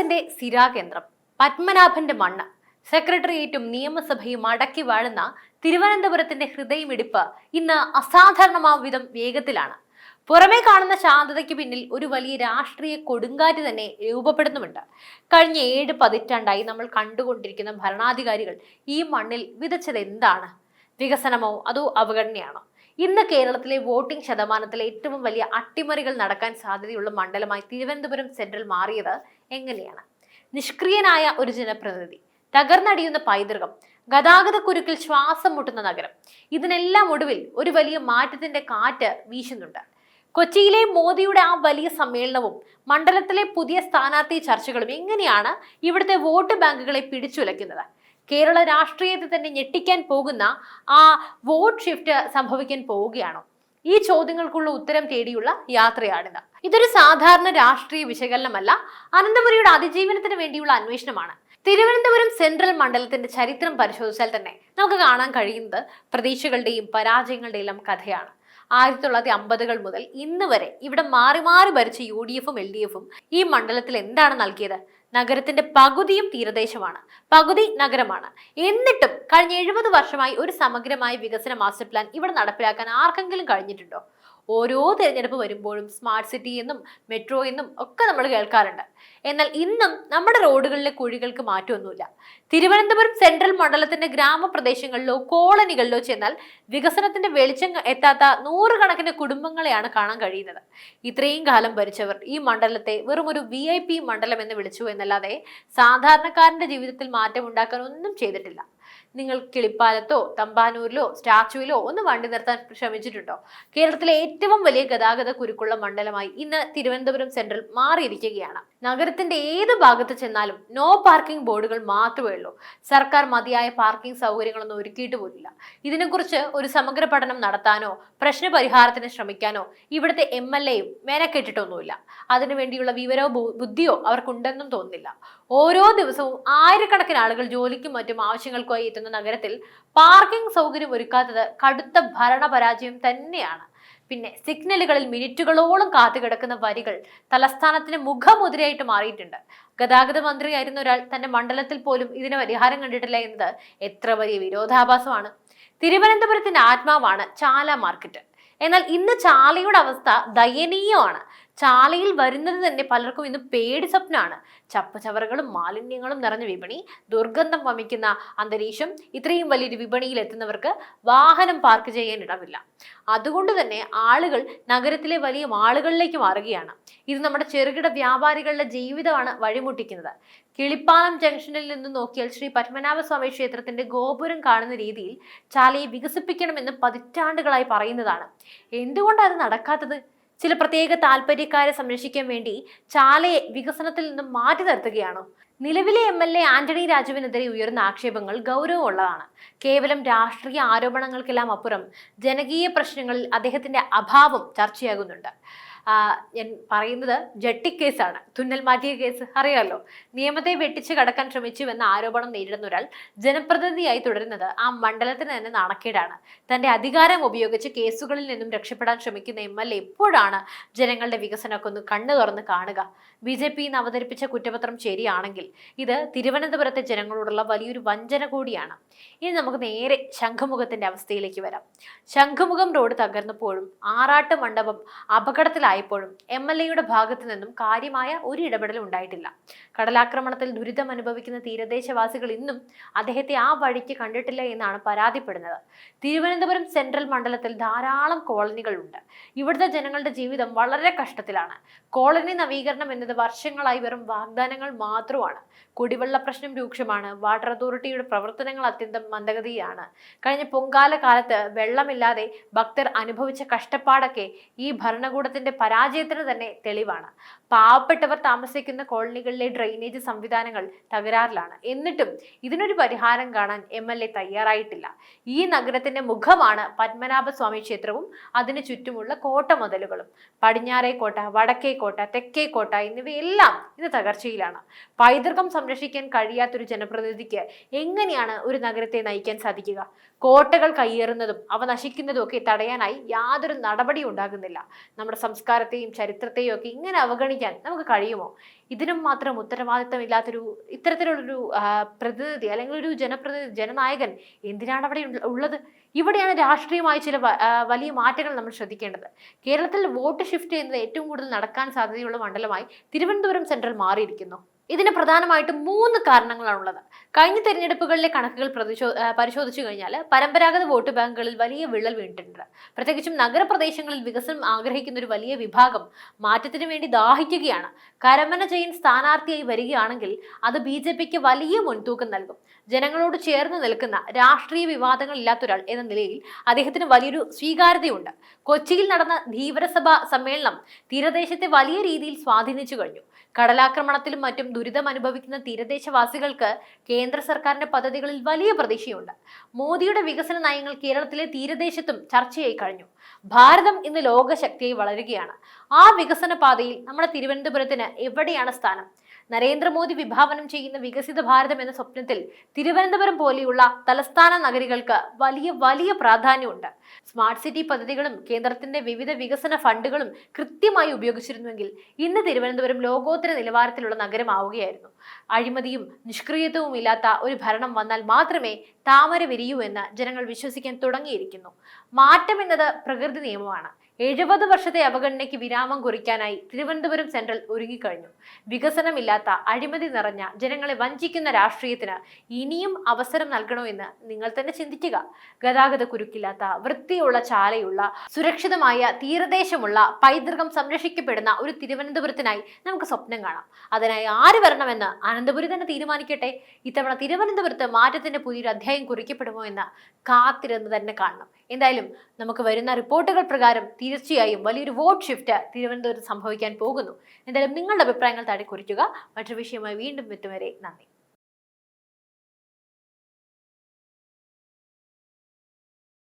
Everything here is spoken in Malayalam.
കോൺഗ്രസിന്റെ സിരാകേന്ദ്രം പത്മനാഭന്റെ മണ്ണ്, സെക്രട്ടേറിയറ്റും നിയമസഭയും അടക്കി വാഴുന്ന തിരുവനന്തപുരത്തിന്റെ ഹൃദയമിടിപ്പ് ഇന്ന് അസാധാരണമാവിധം വേഗത്തിലാണ്. പുറമേ കാണുന്ന ശാന്തതയ്ക്ക് പിന്നിൽ ഒരു വലിയ രാഷ്ട്രീയ കൊടുങ്കാറ്റ് തന്നെ രൂപപ്പെടുന്നുമുണ്ട്. കഴിഞ്ഞ 7 പതിറ്റാണ്ടായി നമ്മൾ കണ്ടുകൊണ്ടിരിക്കുന്ന ഭരണാധികാരികൾ ഈ മണ്ണിൽ വിതച്ചത് എന്താണ്? വികസനമോ അതോ അവഗണനയാണോ? ഇന്ന് കേരളത്തിലെ വോട്ടിംഗ് ശതമാനത്തിലെ ഏറ്റവും വലിയ അട്ടിമറികൾ നടക്കാൻ സാധ്യതയുള്ള മണ്ഡലമായി തിരുവനന്തപുരം സെൻട്രൽ മാറിയത് എങ്ങനെയാണ്? നിഷ്ക്രിയനായ ഒരു ജനപ്രതിനിധി, തകർന്നടിയുന്ന പൈതൃകം, ഗതാഗത കുരുക്കിൽ ശ്വാസം മുട്ടുന്ന നഗരം, ഇതിനെല്ലാം ഒടുവിൽ ഒരു വലിയ മാറ്റത്തിന്റെ കാറ്റ് വീശുന്നുണ്ട്. കൊച്ചിയിലെ മോദിയുടെ ആ വലിയ സമ്മേളനവും മണ്ഡലത്തിലെ പുതിയ സ്ഥാനാർത്ഥി ചർച്ചകളും എങ്ങനെയാണ് ഇവിടുത്തെ വോട്ട് ബാങ്കുകളെ പിടിച്ചുലയ്ക്കുന്നത്? കേരള രാഷ്ട്രീയത്തെ തന്നെ ഞെട്ടിക്കാൻ പോകുന്ന ആ വോട്ട് ഷിഫ്റ്റ് സംഭവിക്കാൻ പോവുകയാണോ? ഈ ചോദ്യങ്ങൾക്കുള്ള ഉത്തരം തേടിയുള്ള യാത്രയാണിത്. ഇതൊരു സാധാരണ രാഷ്ട്രീയ വിശകലനമല്ല, അനന്തപുരിയുടെ അതിജീവനത്തിന് വേണ്ടിയുള്ള അന്വേഷണമാണ്. തിരുവനന്തപുരം സെൻട്രൽ മണ്ഡലത്തിന്റെ ചരിത്രം പരിശോധിച്ചാൽ തന്നെ നമുക്ക് കാണാൻ കഴിയുന്നത് പ്രതീക്ഷകളുടെയും പരാജയങ്ങളുടെയും കഥയാണ്. 1950 മുതൽ ഇന്ന് വരെ ഇവിടെ മാറി മാറി ഭരിച്ച UDFും LDFും ഈ മണ്ഡലത്തിൽ എന്താണ് നൽകിയത്? നഗരത്തിന്റെ പകുതിയും തീരദേശമാണ്, പകുതി നഗരമാണ്. എന്നിട്ടും കഴിഞ്ഞ 70 വർഷമായി ഒരു സമഗ്രമായ വികസന മാസ്റ്റർ പ്ലാൻ ഇവിടെ നടപ്പിലാക്കാൻ ആർക്കെങ്കിലും കഴിഞ്ഞിട്ടുണ്ടോ? ഓരോ തിരഞ്ഞെടുപ്പ് വരുമ്പോഴും സ്മാർട്ട് സിറ്റി എന്നും മെട്രോ എന്നും ഒക്കെ നമ്മൾ കേൾക്കാറുണ്ട്. എന്നാൽ ഇന്നും നമ്മുടെ റോഡുകളിലെ കുഴികൾക്ക് മാറ്റമൊന്നുമില്ല. തിരുവനന്തപുരം സെൻട്രൽ മണ്ഡലത്തിന്റെ ഗ്രാമപ്രദേശങ്ങളിലോ കോളനികളിലോ ചെന്നാൽ വികസനത്തിന്റെ വെളിച്ചം എത്താത്ത 100 കണക്കിന് കുടുംബങ്ങളെയാണ് കാണാൻ കഴിയുന്നത്. ഇത്രയും കാലം ഭരിച്ചവർ ഈ മണ്ഡലത്തെ വെറും ഒരു VIP മണ്ഡലം എന്ന് വിളിച്ചു എന്നല്ലാതെ സാധാരണക്കാരന്റെ ജീവിതത്തിൽ മാറ്റം ഉണ്ടാക്കാൻ ഒന്നും ചെയ്തിട്ടില്ല. നിങ്ങൾ കിളിപ്പാലത്തോ തമ്പാനൂരിലോ സ്റ്റാച്യുവിലോ ഒന്ന് വണ്ടി നിർത്താൻ ശ്രമിച്ചിട്ടുണ്ടോ? കേരളത്തിലെ ഏറ്റവും വലിയ ഗതാഗത കുരുക്കുള്ള മണ്ഡലമായി ഇന്ന് തിരുവനന്തപുരം സെൻട്രൽ മാറിയിരിക്കുകയാണ്. നഗരത്തിന്റെ ഏത് ഭാഗത്ത് ചെന്നാലും നോ പാർക്കിംഗ് ബോർഡുകൾ മാത്രമേ ഉള്ളൂ. സർക്കാർ മതിയായ പാർക്കിംഗ് സൗകര്യങ്ങളൊന്നും ഒരുക്കിയിട്ട് പോലില്ല. ഇതിനെക്കുറിച്ച് ഒരു സമഗ്ര പഠനം നടത്താനോ പ്രശ്ന പരിഹാരത്തിന് ശ്രമിക്കാനോ ഇവിടുത്തെ MLAയും മെനക്കെട്ടിട്ടൊന്നുമില്ല. അതിനുവേണ്ടിയുള്ള വിവരോ ബുദ്ധിയോ അവർക്കുണ്ടെന്നും തോന്നുന്നില്ല. ഓരോ ദിവസവും ആയിരക്കണക്കിന് ആളുകൾ ജോലിക്കും മറ്റും ആവശ്യങ്ങൾക്കായി എത്തുന്ന നഗരത്തിൽ പാർക്കിംഗ് സൗകര്യം ഒരുക്കാത്തത് കടുത്ത ഭരണപരാജയം തന്നെയാണ്. പിന്നെ സിഗ്നലുകളിൽ മിനിറ്റുകളോളം കാത്തുകിടക്കുന്ന വരികൾ തലസ്ഥാനത്തിന് മുഖമുദ്രയായിട്ട് മാറിയിട്ടുണ്ട്. ഗതാഗത മന്ത്രിയായിരുന്ന ഒരാൾ തന്റെ മണ്ഡലത്തിൽ പോലും ഇതിന് പരിഹാരം കണ്ടിട്ടില്ല എന്നത് എത്ര വലിയ വിരോധാഭാസമാണ്. തിരുവനന്തപുരത്തിന്റെ ആത്മാവാണ് ചാല മാർക്കറ്റ്. എന്നാൽ ഇന്ന് ചാലയുടെ അവസ്ഥ ദയനീയമാണ്. ചാലയിൽ വരുന്നത് തന്നെ പലർക്കും ഇന്ന് പേടി സ്വപ്നമാണ്. ചപ്പുചവറുകളും മാലിന്യങ്ങളും നിറഞ്ഞ വിപണി, ദുർഗന്ധം വമിക്കുന്ന അന്തരീക്ഷം. ഇത്രയും വലിയൊരു വിപണിയിൽ എത്തുന്നവർക്ക് വാഹനം പാർക്ക് ചെയ്യാൻ ഇടമില്ല. അതുകൊണ്ട് തന്നെ ആളുകൾ നഗരത്തിലെ വലിയ മാളുകളിലേക്ക് മാറുകയാണ്. ഇത് നമ്മുടെ ചെറുകിട വ്യാപാരികളുടെ ജീവിതമാണ് വഴിമുട്ടിക്കുന്നത്. കിളിപ്പാലം ജംഗ്ഷനിൽ നിന്ന് നോക്കിയാൽ ശ്രീ പത്മനാഭസ്വാമി ക്ഷേത്രത്തിന്റെ ഗോപുരം കാണുന്ന രീതിയിൽ ചാലയെ വികസിപ്പിക്കണമെന്ന് പതിറ്റാണ്ടുകളായി പറയുന്നതാണ്. എന്തുകൊണ്ടാണ് അത് നടക്കാത്തത്? ചില പ്രത്യേക താല്പര്യക്കാരെ സംരക്ഷിക്കാൻ വേണ്ടി ചാലയെ വികസനത്തിൽ നിന്നും മാറ്റി നിർത്തുകയാണോ? നിലവിലെ MLA ആന്റണി രാജുവിനെതിരെ ഉയർന്ന ആക്ഷേപങ്ങൾ ഗൗരവമുള്ളതാണ്. കേവലം രാഷ്ട്രീയ ആരോപണങ്ങൾക്കെല്ലാം അപ്പുറം ജനകീയ പ്രശ്നങ്ങളിൽ അദ്ദേഹത്തിന്റെ അഭാവം ചർച്ചയാകുന്നുണ്ട്. ഞാൻ പറയുന്നത് ജട്ടിക്കേസാണ്, തുന്നൽ മാറ്റിയ കേസ് അറിയാമല്ലോ. നിയമത്തെ വെട്ടിച്ച് കടക്കാൻ ശ്രമിച്ചുവെന്ന ആരോപണം നേരിടുന്ന ഒരാൾ ജനപ്രതിനിധിയായി തുടരുന്നത് ആ മണ്ഡലത്തിന് തന്നെ നാണക്കേടാണ്. തന്റെ അധികാരം ഉപയോഗിച്ച് കേസുകളിൽ നിന്നും രക്ഷപ്പെടാൻ ശ്രമിക്കുന്ന MLA എപ്പോഴാണ് ജനങ്ങളുടെ വികസനമൊക്കെ ഒന്ന് കണ്ണു തുറന്ന് കാണുക? BJP അവതരിപ്പിച്ച കുറ്റപത്രം ശരിയാണെങ്കിൽ ഇത് തിരുവനന്തപുരത്തെ ജനങ്ങളോടുള്ള വലിയൊരു വഞ്ചന കൂടിയാണ്. ഇനി നമുക്ക് നേരെ ശംഖുമുഖത്തിന്റെ അവസ്ഥയിലേക്ക് വരാം. ശംഖുമുഖം റോഡ് തകർന്നപ്പോഴും ആറാട്ട് മണ്ഡപം അപകടത്തിലായപ്പോഴും MLAയുടെ ഭാഗത്തു നിന്നും കാര്യമായ ഒരു ഇടപെടലും ഉണ്ടായിട്ടില്ല. കടലാക്രമണത്തിൽ ദുരിതം അനുഭവിക്കുന്ന തീരദേശവാസികൾ ഇന്നും അദ്ദേഹത്തെ ആ വഴിക്ക് കണ്ടിട്ടില്ല എന്നാണ് പരാതിപ്പെടുന്നത്. തിരുവനന്തപുരം സെൻട്രൽ മണ്ഡലത്തിൽ ധാരാളം കോളനികളുണ്ട്. ഇവിടുത്തെ ജനങ്ങളുടെ ജീവിതം വളരെ കഷ്ടത്തിലാണ്. കോളനി നവീകരണം എന്നത് വർഷങ്ങളായി വെറും വാഗ്ദാനങ്ങൾ മാത്രമാണ്. കുടിവെള്ള പ്രശ്നം രൂക്ഷമാണ്. വാട്ടർ അതോറിറ്റിയുടെ പ്രവർത്തനങ്ങൾ അത്യന്തം മന്ദഗതിയാണ്. കഴിഞ്ഞ പൊങ്കാല കാലത്ത് വെള്ളമില്ലാതെ ഭക്തർ അനുഭവിച്ച കഷ്ടപ്പാടൊക്കെ ഈ ഭരണകൂടത്തിന്റെ പരാജയത്തിന് തന്നെ തെളിവാണ്. പാവപ്പെട്ടവർ താമസിക്കുന്ന കോളനികളിലെ ഡ്രെയിനേജ് സംവിധാനങ്ങൾ തകരാറിലാണ്. എന്നിട്ടും ഇതിനൊരു പരിഹാരം കാണാൻ MLA തയ്യാറായിട്ടില്ല. ഈ നഗരത്തിന്റെ മുഖമാണ് പത്മനാഭസ്വാമി ക്ഷേത്രവും അതിനു ചുറ്റുമുള്ള കോട്ടമതിലുകളും. പടിഞ്ഞാറേ കോട്ട, വടക്കേ കോട്ട, തെക്കേ കോട്ട എന്നിവയെല്ലാം ഇത് തകർച്ചയിലാണ്. പൈതൃകം സംരക്ഷിക്കാൻ കഴിയാത്തൊരു ജനപ്രതിനിധിക്ക് എങ്ങനെയാണ് ഒരു നഗരത്തെ നയിക്കാൻ സാധിക്കുക? കോട്ടകൾ കയ്യേറുന്നതും അവ നശിക്കുന്നതും ഒക്കെ തടയാനായി യാതൊരു നടപടി ഉണ്ടാകുന്നില്ല. നമ്മുടെ സംസ്കാരത്തെയും ചരിത്രത്തെയും ഒക്കെ ഇങ്ങനെ അവഗണിക്കുന്ന പരിഗണിക്കാൻ നമുക്ക് കഴിയുമോ? ഇതിനും മാത്രം ഉത്തരവാദിത്തമില്ലാത്തൊരു ഇത്തരത്തിലുള്ളൊരു പ്രതിനിധി അല്ലെങ്കിൽ ഒരു ജനപ്രതിനിധി, ജനനായകൻ എന്തിനാണ് അവിടെ ഉള്ളത്? ഇവിടെയാണ് രാഷ്ട്രീയമായ ചില വലിയ മാറ്റങ്ങൾ നമ്മൾ ശ്രദ്ധിക്കേണ്ടത്. കേരളത്തിൽ വോട്ട് ഷിഫ്റ്റ് ചെയ്യുന്നത് ഏറ്റവും കൂടുതൽ നടക്കാൻ സാധ്യതയുള്ള മണ്ഡലമായി തിരുവനന്തപുരം സെൻട്രൽ മാറിയിരിക്കുന്നു. ഇതിന് പ്രധാനമായിട്ടും 3 കാരണങ്ങളാണുള്ളത്. കഴിഞ്ഞ തെരഞ്ഞെടുപ്പുകളിലെ കണക്കുകൾ പരിശോധിച്ചു കഴിഞ്ഞാൽ പരമ്പരാഗത വോട്ട് ബാങ്കുകളിൽ വലിയ വിള്ളൽ വീണിട്ടുണ്ട്. പ്രത്യേകിച്ചും നഗരപ്രദേശങ്ങളിൽ വികസനം ആഗ്രഹിക്കുന്ന ഒരു വലിയ വിഭാഗം മാറ്റത്തിന് വേണ്ടി ദാഹിക്കുകയാണ്. കരമന ജയൻ സ്ഥാനാർത്ഥിയായി വരികയാണെങ്കിൽ അത് BJPക്ക് വലിയ മുൻതൂക്കം നൽകും. ജനങ്ങളോട് ചേർന്ന് നിൽക്കുന്ന രാഷ്ട്രീയ വിവാദങ്ങൾ ഇല്ലാത്തൊരാൾ എന്ന നിലയിൽ അദ്ദേഹത്തിന് വലിയൊരു സ്വീകാര്യതയുണ്ട്. കൊച്ചിയിൽ നടന്ന ധീവരസഭ സമ്മേളനം തീരദേശത്തെ വലിയ രീതിയിൽ സ്വാധീനിച്ചു കഴിഞ്ഞു. കടലാക്രമണത്തിലും മറ്റും ദുരിതം അനുഭവിക്കുന്ന തീരദേശവാസികൾക്ക് കേന്ദ്ര സർക്കാരിന്റെ പദ്ധതികളിൽ വലിയ പ്രതീക്ഷയുണ്ട്. മോദിയുടെ വികസന നയങ്ങൾ കേരളത്തിലെ തീരദേശത്തും ചർച്ചയായി കഴിഞ്ഞു. ഭാരതം ഇന്ന് ലോകശക്തിയായി വളരുകയാണ്. ആ വികസന പാതയിൽ നമ്മുടെ തിരുവനന്തപുരത്തിന് എവിടെയാണ് സ്ഥാനം? നരേന്ദ്രമോദി വിഭാവനം ചെയ്യുന്ന വികസിത ഭാരതം എന്ന സ്വപ്നത്തിൽ തിരുവനന്തപുരം പോലെയുള്ള തലസ്ഥാന നഗരികൾക്ക് വലിയ വലിയ പ്രാധാന്യമുണ്ട്. സ്മാർട്ട് സിറ്റി പദ്ധതികളും കേന്ദ്രത്തിന്റെ വിവിധ വികസന ഫണ്ടുകളും കൃത്യമായി ഉപയോഗിച്ചിരുന്നുവെങ്കിൽ ഇന്ന് തിരുവനന്തപുരം ലോകോത്തര നിലവാരത്തിലുള്ള നഗരമാവുകയായിരുന്നു. അഴിമതിയും നിഷ്ക്രിയത്വവും ഇല്ലാത്ത ഒരു ഭരണം വന്നാൽ മാത്രമേ താമര വിരിയൂ എന്ന് ജനങ്ങൾ വിശ്വസിക്കാൻ തുടങ്ങിയിരിക്കുന്നു. മാറ്റം എന്നത് പ്രകൃതി നിയമമാണ്. 70 വർഷത്തെ അവഗണനയ്ക്ക് വിരാമം കുറിക്കാനായി തിരുവനന്തപുരം സെൻട്രൽ ഒരുങ്ങിക്കഴിഞ്ഞു. വികസനമില്ലാത്ത, അഴിമതി നിറഞ്ഞ, ജനങ്ങളെ വഞ്ചിക്കുന്ന രാഷ്ട്രീയത്തിന് ഇനിയും അവസരം നൽകണോ എന്ന് നിങ്ങൾ തന്നെ ചിന്തിക്കുക. ഗതാഗത കുരുക്കില്ലാത്ത, വൃത്തിയുള്ള ചാലയുള്ള, സുരക്ഷിതമായ തീരദേശമുള്ള, പൈതൃകം സംരക്ഷിക്കപ്പെടുന്ന ഒരു തിരുവനന്തപുരത്തിനായി നമുക്ക് സ്വപ്നം കാണാം. അതിനായി ആര് വരണമെന്ന് അനന്തപുരി തന്നെ തീരുമാനിക്കട്ടെ. ഇത്തവണ തിരുവനന്തപുരത്ത് മാറ്റത്തിന്റെ പുതിയൊരു അധ്യായം കുറിക്കപ്പെടുമോ എന്ന് കാത്തിരുന്ന് തന്നെ കാണണം. എന്തായാലും നമുക്ക് വരുന്ന റിപ്പോർട്ടുകൾ പ്രകാരം തീർച്ചയായും വലിയൊരു വോട്ട് ഷിഫ്റ്റ് തിരുവനന്തപുരത്ത് സംഭവിക്കാൻ പോകുന്നു. എന്തായാലും നിങ്ങളുടെ അഭിപ്രായങ്ങൾ താഴെ കുറിക്കുക. മറ്റൊരു വിഷയമായി വീണ്ടും എത്തും വരെ നന്ദി.